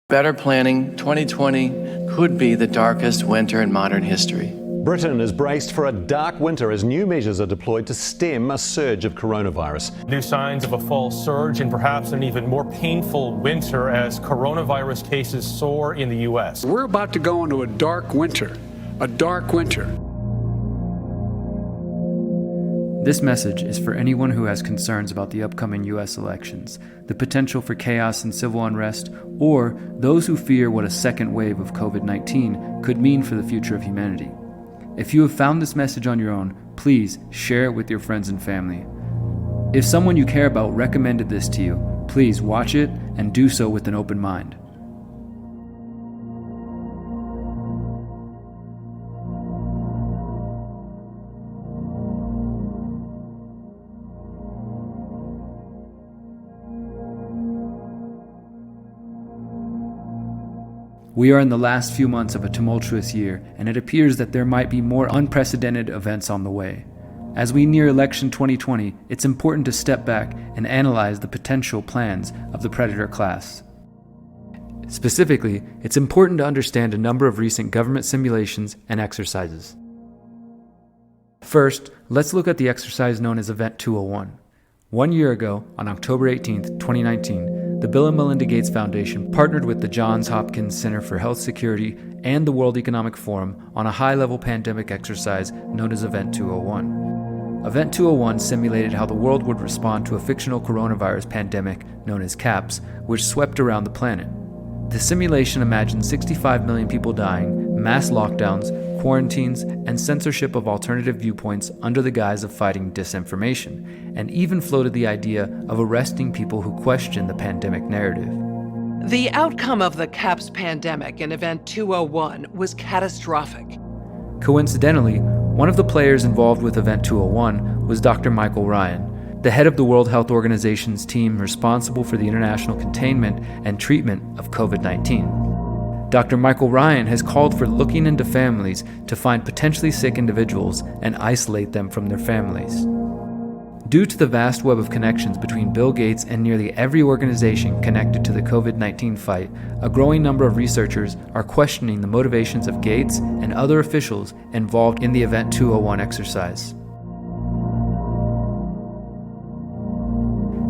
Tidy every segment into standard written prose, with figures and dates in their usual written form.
Better planning, 2020 could be the darkest winter in modern history. Britain is braced for a dark winter as new measures are deployed to stem a surge of coronavirus. New signs of a fall surge and perhaps an even more painful winter as coronavirus cases soar in the U.S. We're about to go into a dark winter. A dark winter. This message is for anyone who has concerns about the upcoming U.S. elections, the potential for chaos and civil unrest, or those who fear what a second wave of COVID-19 could mean for the future of humanity. If you have found this message on your own, please share it with your friends and family. If someone you care about recommended this to you, please watch it and do so with an open mind. We are in the last few months of a tumultuous year, and it appears that there might be more unprecedented events on the way. As we near election 2020, it's important to step back and analyze the potential plans of the predator class. Specifically, it's important to understand a number of recent government simulations and exercises. First, let's look at the exercise known as Event 201. 1 year ago, on October 18, 2019, the Bill & Melinda Gates Foundation partnered with the Johns Hopkins Center for Health Security and the World Economic Forum on a high-level pandemic exercise known as Event 201. Event 201 simulated how the world would respond to a fictional coronavirus pandemic known as CAPS, which swept around the planet. The simulation imagined 65 million people dying, mass lockdowns, quarantines, and censorship of alternative viewpoints under the guise of fighting disinformation, and even floated the idea of arresting people who question the pandemic narrative. The outcome of the CAPS pandemic in Event 201 was catastrophic. Coincidentally, one of the players involved with Event 201 was Dr. Michael Ryan, the head of the World Health Organization's team responsible for the international containment and treatment of COVID-19. Dr. Michael Ryan has called for looking into families to find potentially sick individuals and isolate them from their families. Due to the vast web of connections between Bill Gates and nearly every organization connected to the COVID-19 fight, a growing number of researchers are questioning the motivations of Gates and other officials involved in the Event 201 exercise.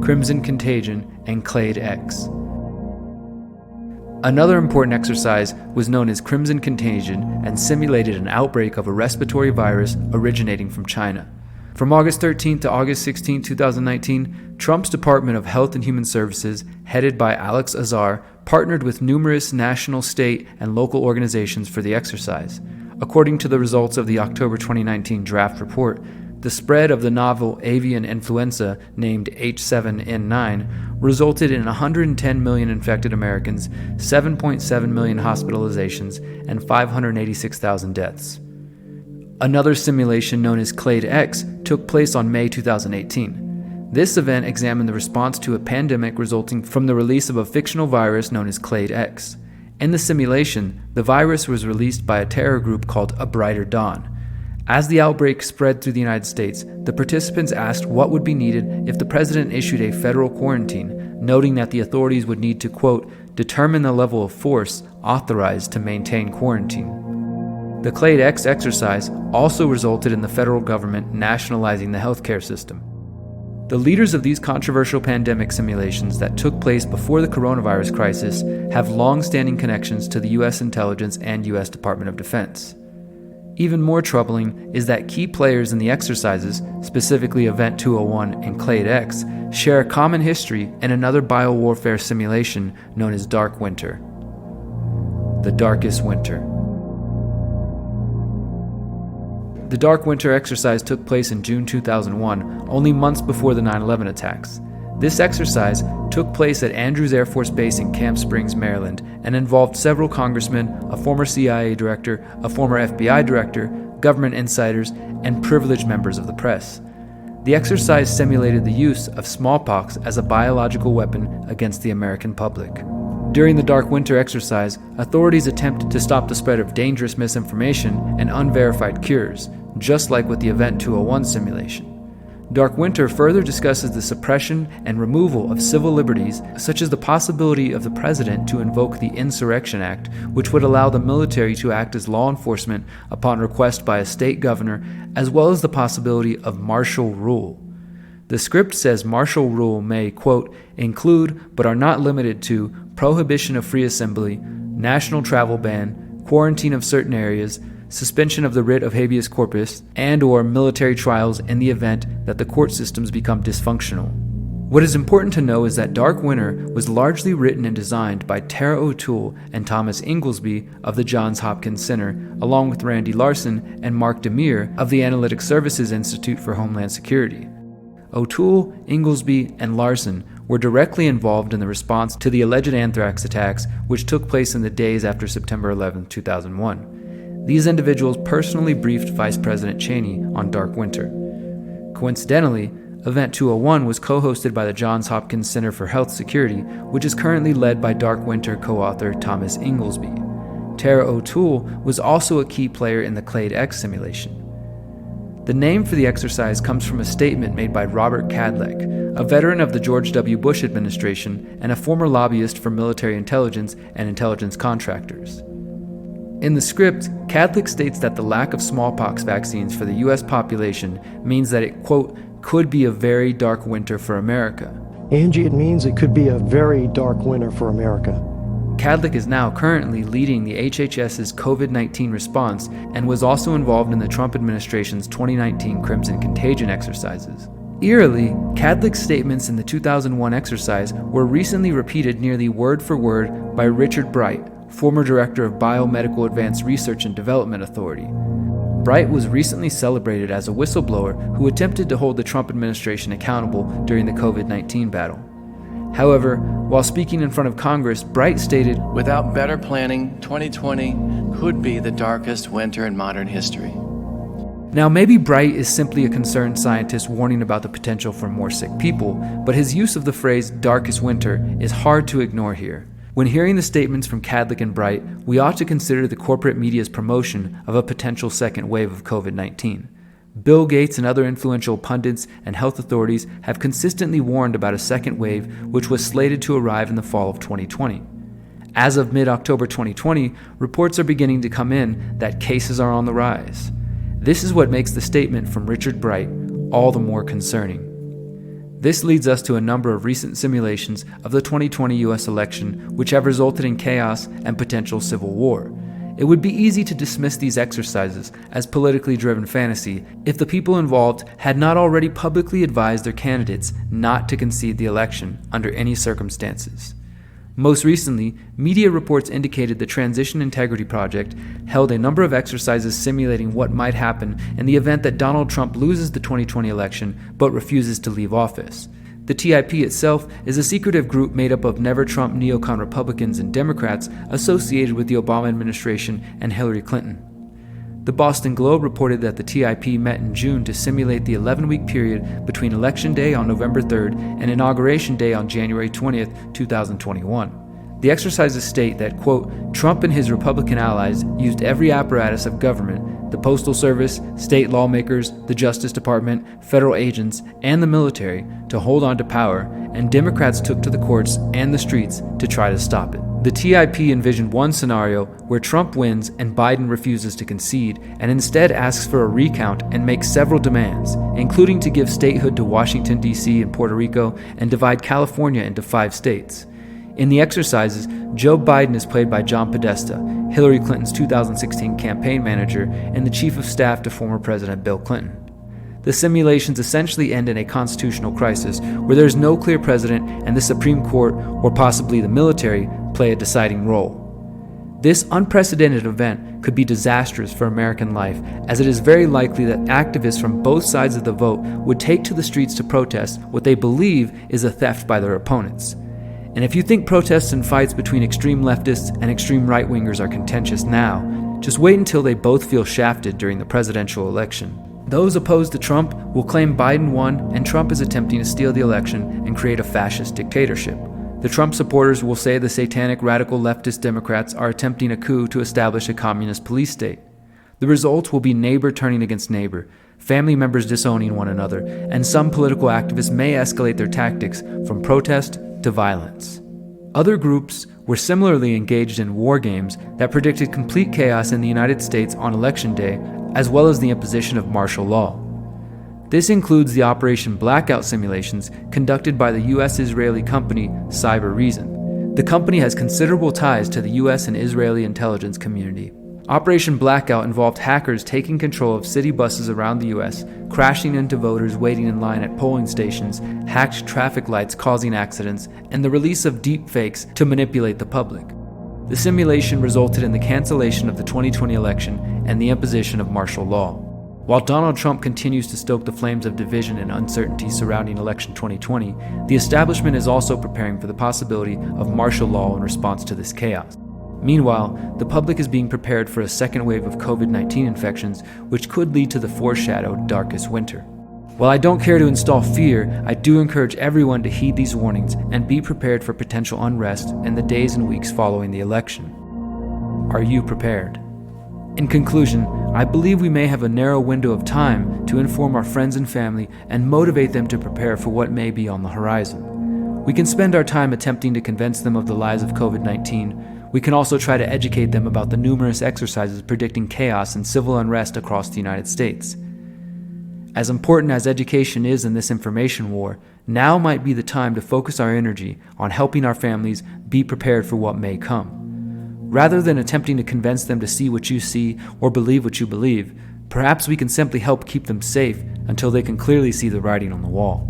Crimson Contagion and Clade X. Another important exercise was known as Crimson Contagion and simulated an outbreak of a respiratory virus originating from China. From August 13 to August 16, 2019, Trump's Department of Health and Human Services, headed by Alex Azar, partnered with numerous national, state, and local organizations for the exercise. According to the results of the October 2019 draft report, the spread of the novel avian influenza named H7N9 resulted in 110 million infected Americans, 7.7 million hospitalizations, and 586,000 deaths. Another simulation known as Clade X took place on May 2018. This event examined the response to a pandemic resulting from the release of a fictional virus known as Clade X. In the simulation, the virus was released by a terror group called A Brighter Dawn. As the outbreak spread through the United States, the participants asked what would be needed if the president issued a federal quarantine, noting that the authorities would need to, quote, determine the level of force authorized to maintain quarantine. The Clade X exercise also resulted in the federal government nationalizing the healthcare system. The leaders of these controversial pandemic simulations that took place before the coronavirus crisis have long-standing connections to the U.S. intelligence and U.S. Department of Defense. Even more troubling is that key players in the exercises, specifically Event 201 and Clade X, share a common history in another biowarfare simulation known as Dark Winter. The Darkest Winter. The Dark Winter exercise took place in June 2001, only months before the 9/11 attacks. This exercise took place at Andrews Air Force Base in Camp Springs, Maryland, and involved several congressmen, a former CIA director, a former FBI director, government insiders, and privileged members of the press. The exercise simulated the use of smallpox as a biological weapon against the American public. During the Dark Winter exercise, authorities attempted to stop the spread of dangerous misinformation and unverified cures, just like with the Event 201 simulation. Dark Winter further discusses the suppression and removal of civil liberties, such as the possibility of the president to invoke the Insurrection Act, which would allow the military to act as law enforcement upon request by a state governor, as well as the possibility of martial rule. The script says martial rule may, quote, include, but are not limited to, prohibition of free assembly, national travel ban, quarantine of certain areas, suspension of the writ of habeas corpus, and/or military trials in the event that the court systems become dysfunctional. What is important to know is that Dark Winter was largely written and designed by Tara O'Toole and Thomas Inglesby of the Johns Hopkins Center, along with Randy Larson and Mark Demir of the Analytic Services Institute for Homeland Security. O'Toole, Inglesby, and Larson were directly involved in the response to the alleged anthrax attacks, which took place in the days after September 11, 2001. These individuals personally briefed Vice President Cheney on Dark Winter. Coincidentally, Event 201 was co-hosted by the Johns Hopkins Center for Health Security, which is currently led by Dark Winter co-author Thomas Inglesby. Tara O'Toole was also a key player in the Clade X simulation. The name for the exercise comes from a statement made by Robert Cadleck, a veteran of the George W. Bush administration and a former lobbyist for military intelligence and intelligence contractors. In the script, Cadleck states that the lack of smallpox vaccines for the U.S. population means that it, quote, could be a very dark winter for America. Angie, it means it could be a very dark winter for America. Cadleck is now currently leading the HHS's COVID-19 response and was also involved in the Trump administration's 2019 Crimson Contagion exercises. Eerily, Cadleck's statements in the 2001 exercise were recently repeated nearly word for word by Richard Bright, former director of Biomedical Advanced Research and Development Authority. Bright was recently celebrated as a whistleblower who attempted to hold the Trump administration accountable during the COVID-19 battle. However, while speaking in front of Congress, Bright stated, Without better planning, 2020 could be the darkest winter in modern history. Now, maybe Bright is simply a concerned scientist warning about the potential for more sick people, but his use of the phrase darkest winter is hard to ignore here. When hearing the statements from Cadleck and Bright, we ought to consider the corporate media's promotion of a potential second wave of COVID-19. Bill Gates and other influential pundits and health authorities have consistently warned about a second wave which was slated to arrive in the fall of 2020. As of mid-October 2020, reports are beginning to come in that cases are on the rise. This is what makes the statement from Richard Bright all the more concerning. This leads us to a number of recent simulations of the 2020 US election which have resulted in chaos and potential civil war. It would be easy to dismiss these exercises as politically driven fantasy if the people involved had not already publicly advised their candidates not to concede the election under any circumstances. Most recently, media reports indicated the Transition Integrity Project held a number of exercises simulating what might happen in the event that Donald Trump loses the 2020 election but refuses to leave office. The TIP itself is a secretive group made up of never-Trump neocon Republicans and Democrats associated with the Obama administration and Hillary Clinton. The Boston Globe reported that the TIP met in June to simulate the 11-week period between Election Day on November 3rd and Inauguration Day on January 20th, 2021. The exercises state that, quote, Trump and his Republican allies used every apparatus of government, the Postal Service, state lawmakers, the Justice Department, federal agents, and the military to hold on to power, and Democrats took to the courts and the streets to try to stop it. The TIP envisioned one scenario where Trump wins and Biden refuses to concede and instead asks for a recount and makes several demands, including to give statehood to Washington, D.C. and Puerto Rico and divide California into 5 states. In the exercises, Joe Biden is played by John Podesta, Hillary Clinton's 2016 campaign manager and the chief of staff to former President Bill Clinton. The simulations essentially end in a constitutional crisis where there is no clear president and the Supreme Court, or possibly the military, play a deciding role. This unprecedented event could be disastrous for American life, as it is very likely that activists from both sides of the vote would take to the streets to protest what they believe is a theft by their opponents. And if you think protests and fights between extreme leftists and extreme right-wingers are contentious now, just wait until they both feel shafted during the presidential election. Those opposed to Trump will claim Biden won and Trump is attempting to steal the election and create a fascist dictatorship. The Trump supporters will say the satanic radical leftist Democrats are attempting a coup to establish a communist police state. The result will be neighbor turning against neighbor, family members disowning one another, and some political activists may escalate their tactics from protest to violence. Other groups were similarly engaged in war games that predicted complete chaos in the United States on Election Day, as well as the imposition of martial law. This includes the Operation Blackout simulations conducted by the U.S.-Israeli company Cyber Reason. The company has considerable ties to the U.S. and Israeli intelligence community. Operation Blackout involved hackers taking control of city buses around the U.S., crashing into voters waiting in line at polling stations, hacked traffic lights causing accidents, and the release of deep fakes to manipulate the public. The simulation resulted in the cancellation of the 2020 election and the imposition of martial law. While Donald Trump continues to stoke the flames of division and uncertainty surrounding election 2020, the establishment is also preparing for the possibility of martial law in response to this chaos. Meanwhile, the public is being prepared for a second wave of COVID-19 infections, which could lead to the foreshadowed darkest winter. While I don't care to install fear, I do encourage everyone to heed these warnings and be prepared for potential unrest in the days and weeks following the election. Are you prepared? In conclusion, I believe we may have a narrow window of time to inform our friends and family and motivate them to prepare for what may be on the horizon. We can spend our time attempting to convince them of the lies of COVID-19. We can also try to educate them about the numerous exercises predicting chaos and civil unrest across the United States. As important as education is in this information war, now might be the time to focus our energy on helping our families be prepared for what may come. Rather than attempting to convince them to see what you see or believe what you believe, perhaps we can simply help keep them safe until they can clearly see the writing on the wall.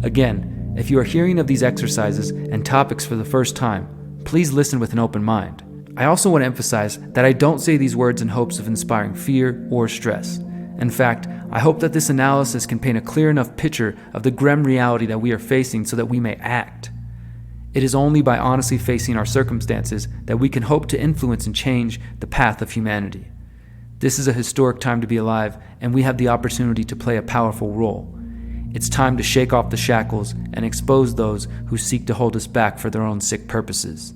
Again, if you are hearing of these exercises and topics for the first time, please listen with an open mind. I also want to emphasize that I don't say these words in hopes of inspiring fear or stress. In fact, I hope that this analysis can paint a clear enough picture of the grim reality that we are facing so that we may act. It is only by honestly facing our circumstances that we can hope to influence and change the path of humanity. This is a historic time to be alive, and we have the opportunity to play a powerful role. It's time to shake off the shackles and expose those who seek to hold us back for their own sick purposes.